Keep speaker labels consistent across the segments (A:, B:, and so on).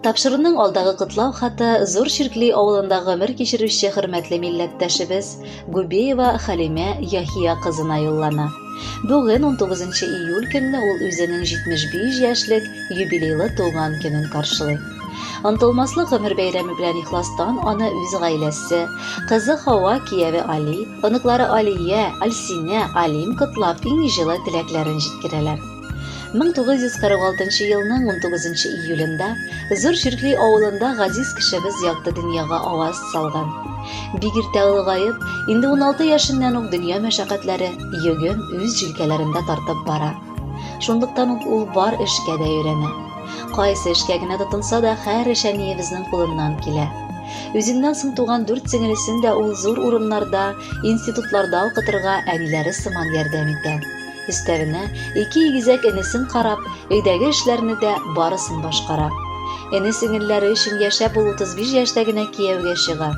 A: Тапшыруның алдагы котлау хаты зур Ширкли авылында гомер кичерүче хөрмәтле милләттәшебез Губеева Хәлимә Яхия кызына юллана. Бүген 19 июль көнне ул үзенең 75 яшьлек юбилейлы туган көнен каршылый. Онтылмаслык гомер бәйрәме белән ихластан аны үз гаиләсе, кызы Хава, кияве Али, оныклары Алия, Альсинә, Алим котлап иң җылы теләкләрен җиткерәләр. 1946 елның 19 июлендә зур Ширкли авылында газиз кешебез якты дөньяга аваз салган. Бик иртә улыгаеп, инде 16 яшеннән үк дөнья мәшәкатьләре йөген үз җилкәләрендә тартып бара. Шундыктан ул бар эшкә дә өйрәнә. Кайсы эшкә генә тотынса да һәр эш әниебезнең кулыннан килә. Үзеннән соң туган 4 сеңелесен дә ул зур урыннарда, институтларда укытырга әниләре сыман ярдәм итә. Өстәвенә, 2 игезәк энесен карап, өйдәге эшләрне дә барысын башкара. Эне сеңелләре өчен яшәп ул 35 яшьтә генә кияүгә чыга.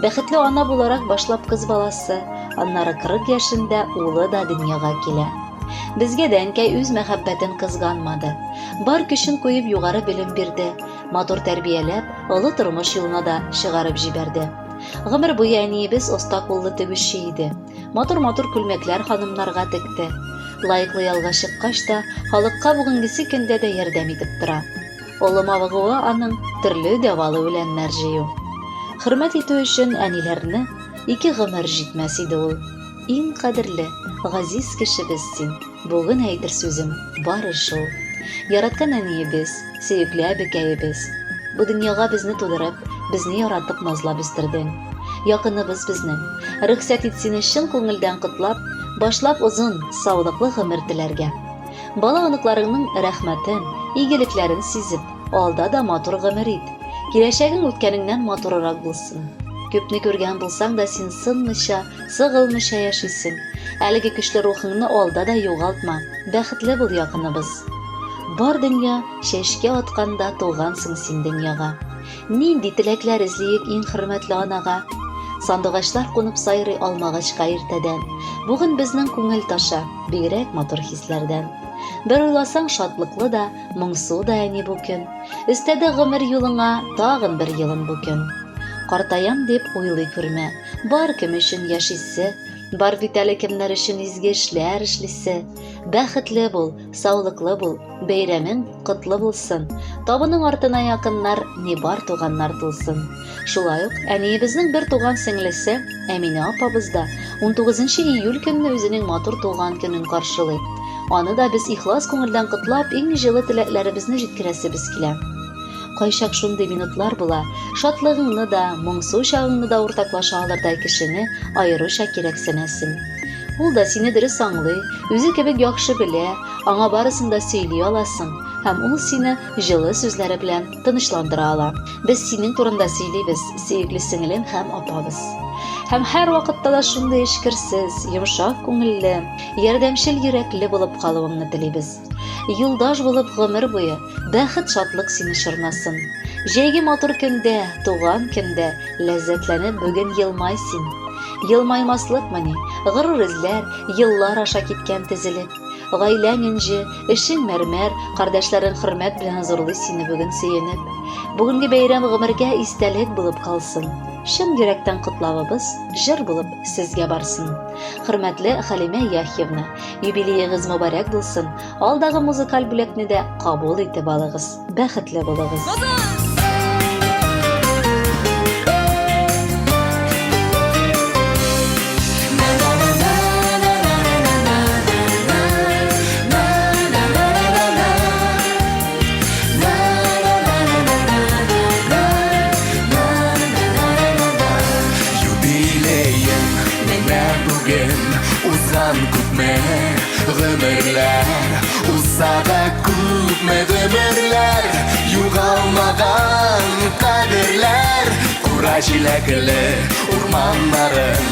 A: Бәхетле ана буларак башлап кыз баласы, аннары 40 яшендә улы да дөньяга килә. Безгә дә әнкәй үз мәхәббәтен кызганмады. Бар көчен куеп югары белем бирде, матур тәрбияләп, олы тормыш юлына да чыгарып җибәрде. Гомер буе әниебез оста куллы тегүче иде. Матур-матур күлмәкләр ханымнарга текте. Лайыклы ялга чыккач та, халыкка бүгенгесе көндә дә ярдәм итеп тора. Олы мавыгуы аның төрле дәвалы үләннәр җыю. Хөрмәт итү өчен әниләрне 2 гомер җитмәс иде ул. Иң кадерле, газиз кешебез син. Бүген әйтер сүзем бары шул. Яраткан әниебез, сөекле әбекәебез. Бу дөньяга безне тудырып, безне яратып назлап үстердең. Якыныбыз безнең. Рөхсәт ит сине чын күңелдән котлап, башлап узын, саулыклы гомер теләргә. Бала оныкларыңның рәхмәтен, игелекләрен сизеп, алда да матур гомер ит. Киләчәгең үткәнеңнән матуррак булсын. Күпне күргән булсаң да син сынмыйча, сыгылмыйча яшисең. Әлеге көчле рухыңны алда да югалтма. Бәхетле бул якыныбыз. Бар дөнья чәчкә атканда тугансың син дөньяга. Нинди теләкләр эзлиек иң хөрмәтле анага. Сандугачлар кунып сайрый алмагачка иртәдән. Бүген безнең күңел таша, бигрәк матур хисләрдән. Бер уйласаң шатлыклы да, моңсу да әни бу көн. Өстәде гомер юлыңа тагын бер елын бу көн. Картаям дип уйлый күрмә, бар кем өчен яшисе, бар бит әле кемнәр өчен изге эшләр эшлисе. Бәхетле бул, саулыклы бул, бәйрәмең котлы булсын. Табының артына якыннар, не бар туганнар тулсын. Шулай ук әниебезнең бер туган сеңлесе, Әминә апабыз да 19 июль көнне үзенең матур туган көнен каршылый. Аны да без ихлас күңелдән котлап, иң җылы теләкләребезне җиткерәсебез килә. Кайчак шундый минутлар була, шатлыгыңны да, моңсу чагыңны да уртаклаша алырдай кешене аеруча кирәксенәсең. Ул да сине дөрес аңлый, үзе кебек яхшы белә, аңа барысын да сөйли аласың, һәм ул сине җылы сүзләре белән тынычландыра ала. Без синең турында сөйлибез, сөекле сеңлем һәм апабыз. Һәм һәр вакытта да шундый эшкерсез, йомшак күңелле, ярдәмчел йөрәкле булып калуыңны телибез. Юлдаш булып гомер буе, бәхет шатлык сине чорнасын. Җәйге матур көндә, туган көндә ләззәтләнеп бүген елмай син. Елмаймаслыкмыни, горур эзләр, еллар аша киткән тезелеп. Гаиләң инҗе, эшең мәрмәр, кардәшләрең хөрмәт белән зурлый сине бүген сөенеп. Бүгенге бәйрәм гомергә истәлек булып калсын. Чын йөрәктән котлавыбыз җыр булып сезгә барсын. Хөрмәтле Хәлимә Яхиевна, юбилеегыз мөбарәк булсын. Алдагы музыкаль бүлекне дә кабул итеп алыгыз. Бәхетле булыгыз.
B: Күпме гомерләр, усада күпме гомерләр, югалмаган кадерләр, кура җиләкле урманнарым,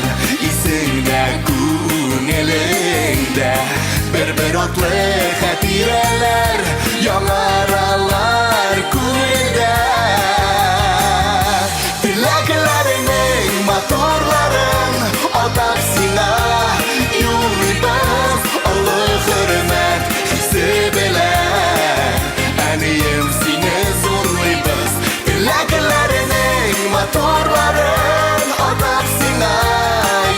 B: исеңдә күңелеңдә, бер атлы хәтирәләр, яңаралар күңелдә. Теләкләреңнең матурларын атап сиңа юлыбыз, олы хөрмәт хисе белән, әнием сине зурлыйбыз. моторларын атап сиңа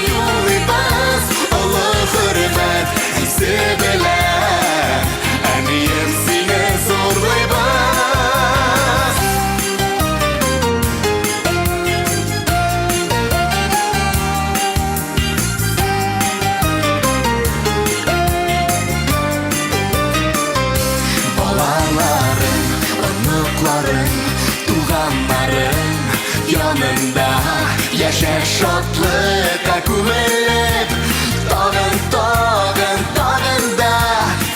B: юлыйбыз, олы хөрмәт хисе белән, әнием сине зурлыйбыз. Балаларың, оныкларың, туганнарың янында яшәр шатлыкка күмелеп, тагын да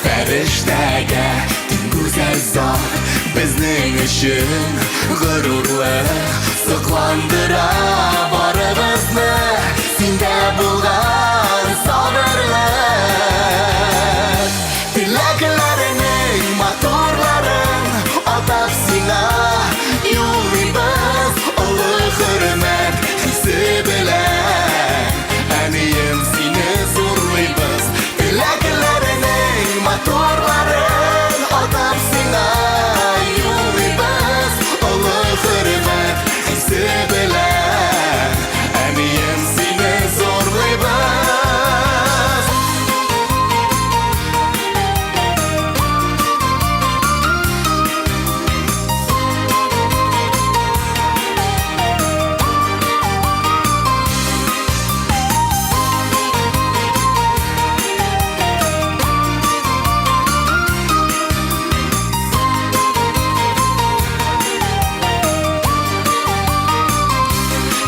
B: фәрештәгә тиң гүзәл зат безнең өчен горурлы сокландыра барыбызны, синдә булган сабырлык. Теләкләреңнең моторларын атап сиңа юлыйбыз, олы хөрмәт хисе белән, әнием сине зурлыйбыз. Теләкләреңнең моторларын атап сиңа юлыйбыз, олы хөрмәт хисе белән, әнием сине зурлыйбыз.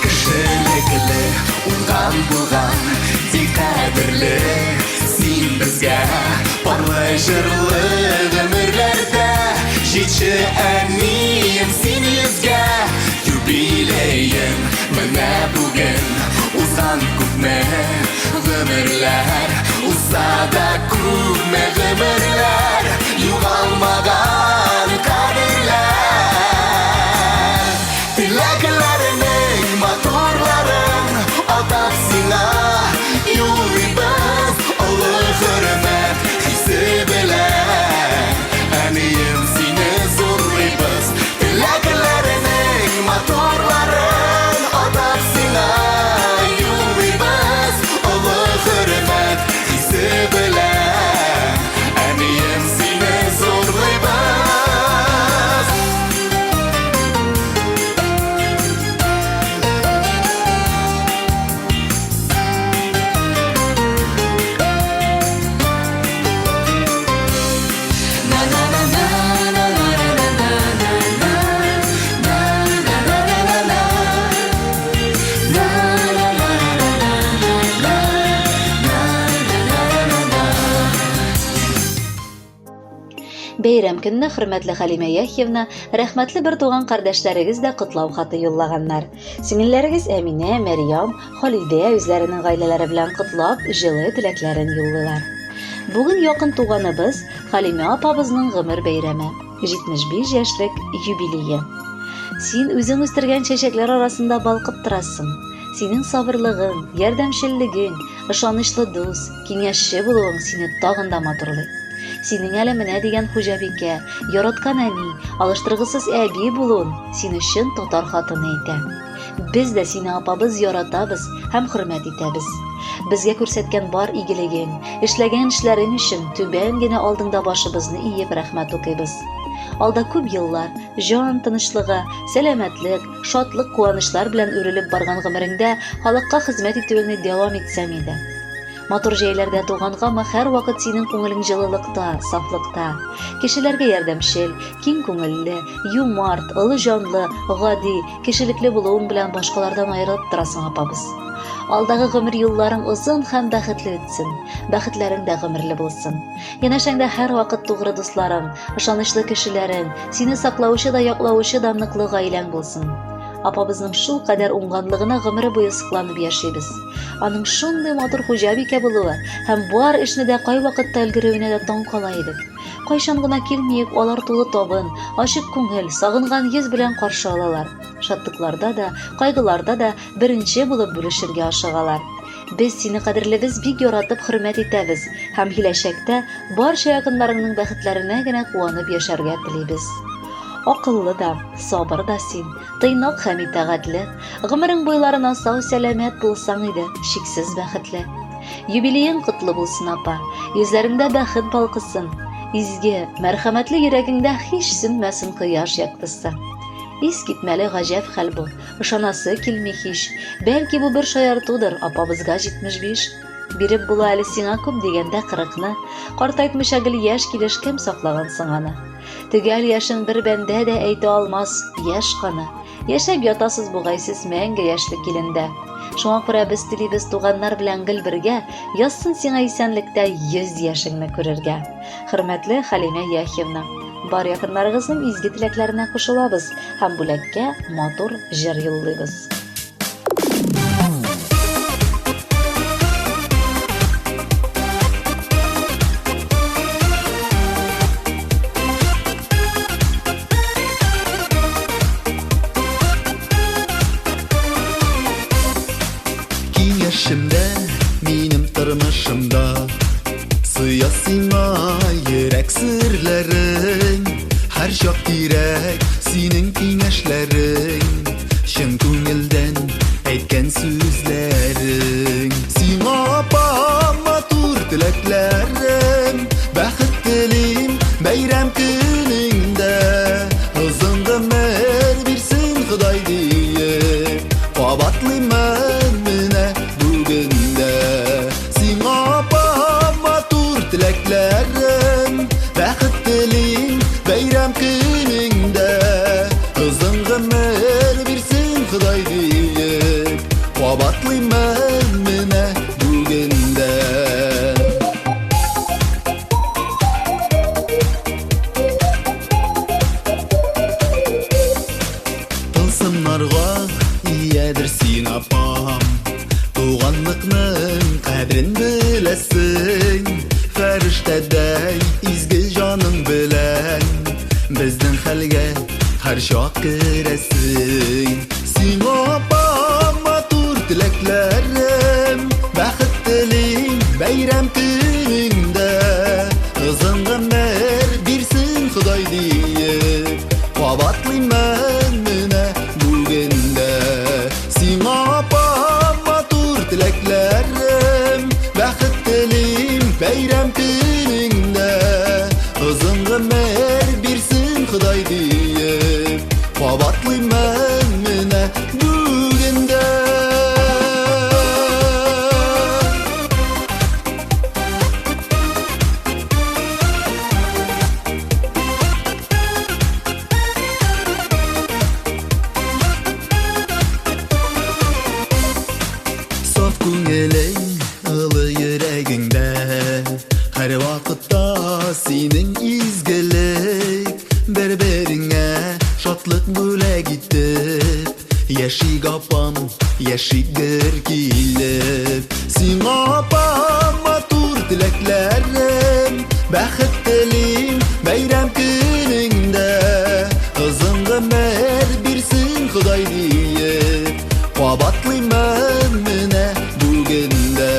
B: Кешелекле уңган булган тик кадерле син безгә, парлы җырлы гомерләрдә җитче әнием син йөзгә. Юбилеем менә бүген узган күпме гомерләр, узса да күпме гомерләр, югалмаган кадерләр. Теләкләреңнең моторларын атап сиңа юлыйбыз, олы хөрмәт хисе белән, әнием сине зурлыйбыз. Теләкләреңнең моторларын атап сиңа юлыйбыз, олы хөрмәт хисе белән, әнием сине зурлыйбыз.
A: Бәйрәм көнне хөрмәтле Хәлимә Яхьевна, рәхмәтле бер туган кардәшләрегез дә котлау хаты юллаганнар. Сеңелләрегез Әминә, Мәрьям, Халидә үзләренең гаиләләре белән котлап, җылы теләкләрен юллыйлар. Бүген якын туганыбыз Хәлимә апабызның гомер бәйрәме, 75 яшьлек юбилее. Син үзең үстергән чәчәкләр арасында балкып торасың. Синең сабырлыгың, ярдәмчеллегең, ышанычлы дус, киңәшче булуың сине тагын да матурлый. Синең әле менә дигән хуҗабикә, яраткан әни, алыштыргысыз әби булуың син өчен татар хатыны әйтә. Без дә сине апабыз яратабыз һәм хөрмәт итәбез. Безгә күрсәткән бар игелегең, эшләгән эшләрең өчен түбән генә алдыңда башыбызны иеп рәхмәт укыйбыз. Алда күп еллар, җан тынычлыгы, сәламәтлек, шатлык, куанычлар белән үрелеп барган гомереңдә халыкка хезмәт итүеңне дәвам итсәң иде. Матур җәйләрдә тугангамы һәр вакыт синең күңелең җылылыкта, сафлыкта. Кешеләргә ярдәмчел, киң күңелле, юмарт, олы җанлы, гади, кешелекле булуың белән башкалардан аерылып торасың апабыз. Алдагы гомер юлларың озын һәм бәхетле үтсен. Бәхетләрең дә гомерле булсын. Янәшәңдә һәр вакыт тугры дусларың, ышанычлы кешеләрең, сине саклаучы да яклаучы да ныклы гаиләң булсын. Апабызның шул кадәр уңганлыгына гомере буе сокланып яшибез. Аның шундый матур хуҗабикә булуы һәм бар эшне дә кайвакытта өлгерүенә дә таң кала идек. Кайчан гына килмиек, алар тулы табын, ачык күңел, сагынган йөз белән каршы алалар. Шатлыкларда да, кайгыларда да беренче булып бүлешергә ашыгалар. Без сине кадерлебез бик яратып хөрмәт итәбез һәм киләчәктә барча якыннарыңның бәхетләренә генә куанып яшәргә телибез. Акыллы да, сабыр да син, тыйнак һәм итәгатьле, гомерең буйларына сау сәламәт булсаң иде, шиксез бәхетле. Юбилеең котлы булсын, апа, йөзләреңдә бәхет балкысын, изге, мәрхәмәтле йөрәгеңдә һич сүнмәсен кояш яктысы. Ис китмәле гаҗәп хәл бу, ышанасы килми һич, бәлки бу бер шаяртудыр, апабызга 75. Биреп була әле сиңа күп дигәндә 40-ны, картайтмыйча гел яшь килеш кем саклаган соң аны. Төгәл яшен бер бәндә дә әйтә алмас, яшь каны. Яшәп ятасыз бугайсыз мәңге яшьлек килендә. Шуңа күрә без телибез туганнар белән гел бергә, язсын сиңа исәнлектә 100 яшеңне күрергә. Хөрмәтле Хәлимә Яхьевна, бар якыннарыгызның изге теләкләренә кушылабыз һәм бүләккә матур җыр юллыйбыз.
B: Яшемдә, минем тормышымда сыя сиңа йөрәк серләрең, һәр чак кирәк синең киңәшләрең, чын күңелдән әйткән сүзләрең. Сиңа апам матур теләкләрем, бәхет телим бәйрәм көнеңдә, озын гомер бирсен Ходай диеп, кабатлыймын менә бүгендә. Сиңа апам матур теләкләрем, бәхет телим бәйрәм көнеңдә, озын гомер бирсен Ходай диеп, кабатлыймын менә бүгендә. Тылсымнарга иядер син апам, туганлыкның кадерен беләсең, фәрештәдәй изге җаның белән безнең хәлгә һәр чак керәсең. Сиңа апам матур теләкләрем, бәхет телим бәйрәм көнеңдә, озын гомер бирсен Ходай диеп, кабатлыймын менә бүгендә. Сиңа апам матур теләкләрем, бәхет телим бәйрәм көнеңдә, озын гомер бирсен Ходай диеп, кабатлыймын менә бүгендә. Саф күңелең, ылы йөрәгеңдә, һәр вакытта синең изгелек, бер-береңә шатлык бүләк итеп, яшик апам, яшигер килеп. Сиңа апам матур теләкләрем, бәхет телим бәйрәм көнеңдә, озын гомер бирсен Ходай диеп, кабатлыймын менә бүгендә.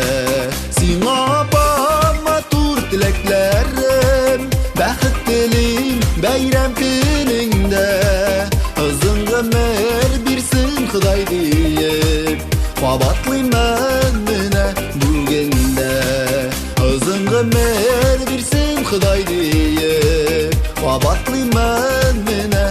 B: Сиңа апам матур теләкләрем, бәхет телим бәйрәм көнеңдә, озын гомер бирсен Ходай диеп, кабатлыймын менә бүгендә. Озын гомер бирсен Ходай диеп, кабатлыймын менә